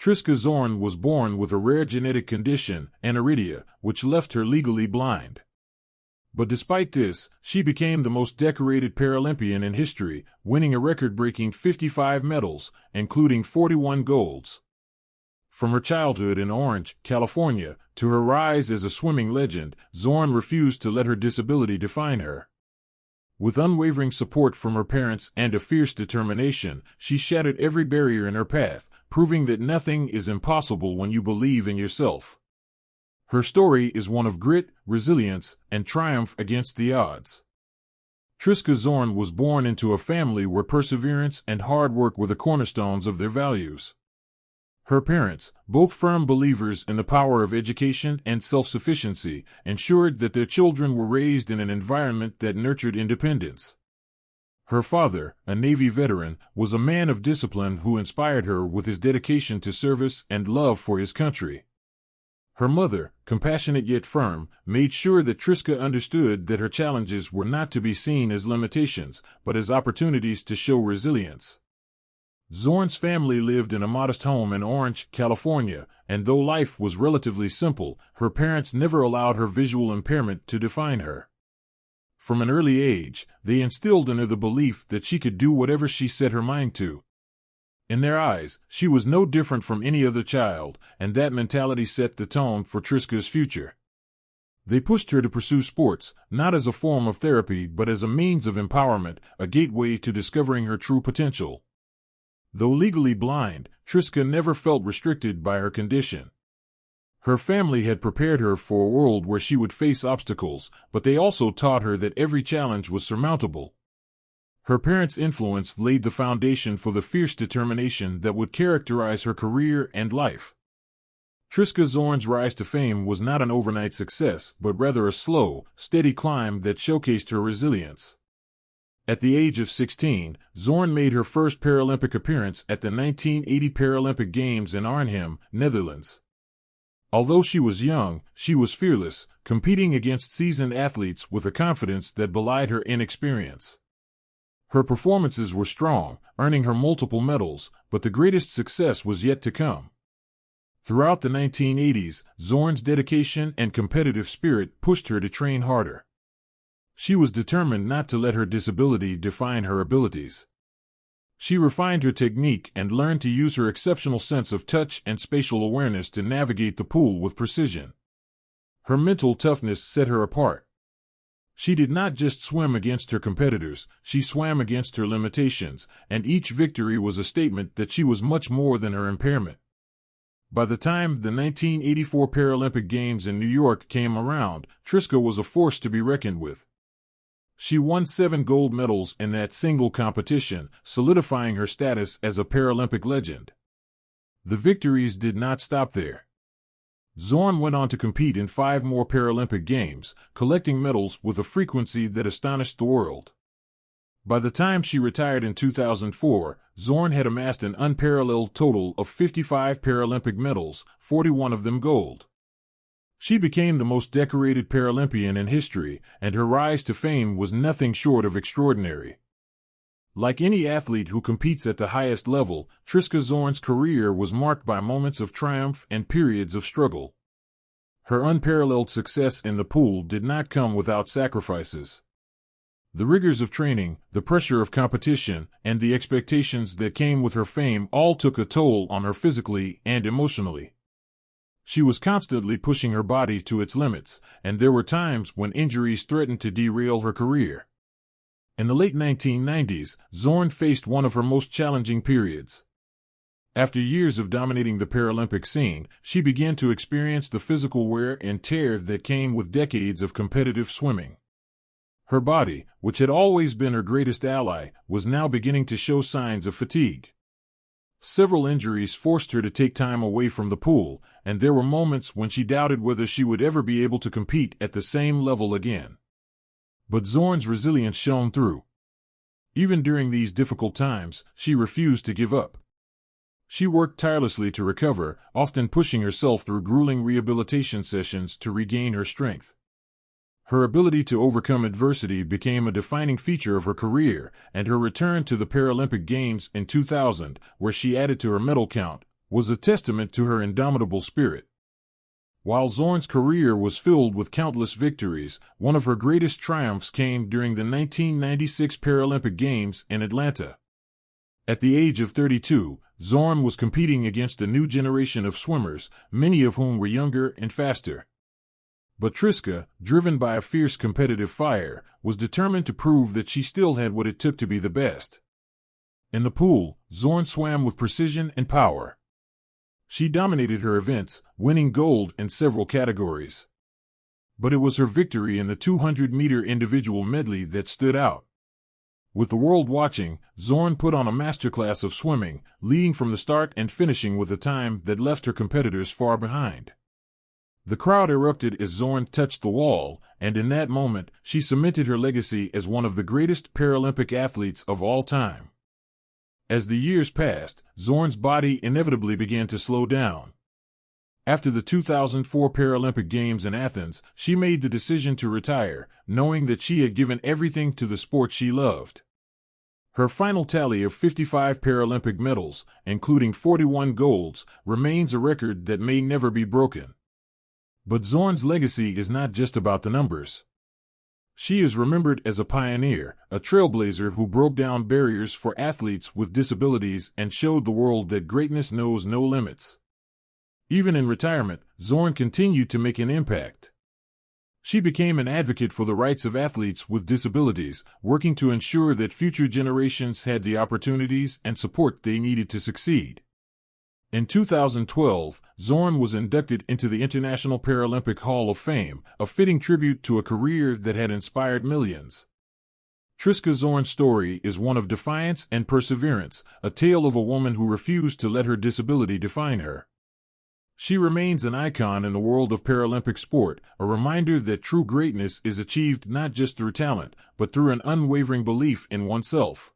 Trischa Zorn was born with a rare genetic condition, aniridia, which left her legally blind. But despite this, she became the most decorated Paralympian in history, winning a record-breaking 55 medals, including 41 golds. From her childhood in Orange, California, to her rise as a swimming legend, Zorn refused to let her disability define her. With unwavering support from her parents and a fierce determination, she shattered every barrier in her path, proving that nothing is impossible when you believe in yourself. Her story is one of grit, resilience, and triumph against the odds. Trischa Zorn was born into a family where perseverance and hard work were the cornerstones of their values. Her parents, both firm believers in the power of education and self-sufficiency, ensured that their children were raised in an environment that nurtured independence. Her father, a Navy veteran, was a man of discipline who inspired her with his dedication to service and love for his country. Her mother, compassionate yet firm, made sure that Trischa understood that her challenges were not to be seen as limitations, but as opportunities to show resilience. Zorn's family lived in a modest home in Orange, California, and though life was relatively simple, her parents never allowed her visual impairment to define her. From an early age, they instilled in her the belief that she could do whatever she set her mind to. In their eyes, she was no different from any other child, and that mentality set the tone for Trischa's future. They pushed her to pursue sports, not as a form of therapy but as a means of empowerment, a gateway to discovering her true potential. Though legally blind, Trischa never felt restricted by her condition. Her family had prepared her for a world where she would face obstacles, but they also taught her that every challenge was surmountable. Her parents' influence laid the foundation for the fierce determination that would characterize her career and life. Trischa Zorn's rise to fame was not an overnight success, but rather a slow, steady climb that showcased her resilience. At the age of 16, Zorn made her first Paralympic appearance at the 1980 Paralympic Games in Arnhem, Netherlands. Although she was young, she was fearless, competing against seasoned athletes with a confidence that belied her inexperience. Her performances were strong, earning her multiple medals, but the greatest success was yet to come. Throughout the 1980s, Zorn's dedication and competitive spirit pushed her to train harder. She was determined not to let her disability define her abilities. She refined her technique and learned to use her exceptional sense of touch and spatial awareness to navigate the pool with precision. Her mental toughness set her apart. She did not just swim against her competitors, she swam against her limitations, and each victory was a statement that she was much more than her impairment. By the time the 1984 Paralympic Games in New York came around, Trischa was a force to be reckoned with. She won 7 gold medals in that single competition, solidifying her status as a Paralympic legend. The victories did not stop there. Zorn went on to compete in 5 more Paralympic Games, collecting medals with a frequency that astonished the world. By the time she retired in 2004, Zorn had amassed an unparalleled total of 55 Paralympic medals, 41 of them gold. She became the most decorated Paralympian in history, and her rise to fame was nothing short of extraordinary. Like any athlete who competes at the highest level, Trischa Zorn's career was marked by moments of triumph and periods of struggle. Her unparalleled success in the pool did not come without sacrifices. The rigors of training, the pressure of competition, and the expectations that came with her fame all took a toll on her physically and emotionally. She was constantly pushing her body to its limits, and there were times when injuries threatened to derail her career. In the late 1990s, Zorn faced one of her most challenging periods. After years of dominating the Paralympic scene, she began to experience the physical wear and tear that came with decades of competitive swimming. Her body, which had always been her greatest ally, was now beginning to show signs of fatigue. Several injuries forced her to take time away from the pool, and there were moments when she doubted whether she would ever be able to compete at the same level again. But Zorn's resilience shone through. Even during these difficult times, she refused to give up. She worked tirelessly to recover, often pushing herself through grueling rehabilitation sessions to regain her strength. Her ability to overcome adversity became a defining feature of her career, and her return to the Paralympic Games in 2000, where she added to her medal count, was a testament to her indomitable spirit. While Zorn's career was filled with countless victories, one of her greatest triumphs came during the 1996 Paralympic Games in Atlanta. At the age of 32, Zorn was competing against a new generation of swimmers, many of whom were younger and faster. But Trischa, driven by a fierce competitive fire, was determined to prove that she still had what it took to be the best. In the pool, Zorn swam with precision and power. She dominated her events, winning gold in several categories. But it was her victory in the 200-meter individual medley that stood out. With the world watching, Zorn put on a masterclass of swimming, leading from the start and finishing with a time that left her competitors far behind. The crowd erupted as Zorn touched the wall, and in that moment, she cemented her legacy as one of the greatest Paralympic athletes of all time. As the years passed, Zorn's body inevitably began to slow down. After the 2004 Paralympic Games in Athens, she made the decision to retire, knowing that she had given everything to the sport she loved. Her final tally of 55 Paralympic medals, including 41 golds, remains a record that may never be broken. But Zorn's legacy is not just about the numbers. She is remembered as a pioneer, a trailblazer who broke down barriers for athletes with disabilities and showed the world that greatness knows no limits. Even in retirement, Zorn continued to make an impact. She became an advocate for the rights of athletes with disabilities, working to ensure that future generations had the opportunities and support they needed to succeed. In 2012, Zorn was inducted into the International Paralympic Hall of Fame, a fitting tribute to a career that had inspired millions. Trischa Zorn's story is one of defiance and perseverance, a tale of a woman who refused to let her disability define her. She remains an icon in the world of Paralympic sport, a reminder that true greatness is achieved not just through talent, but through an unwavering belief in oneself.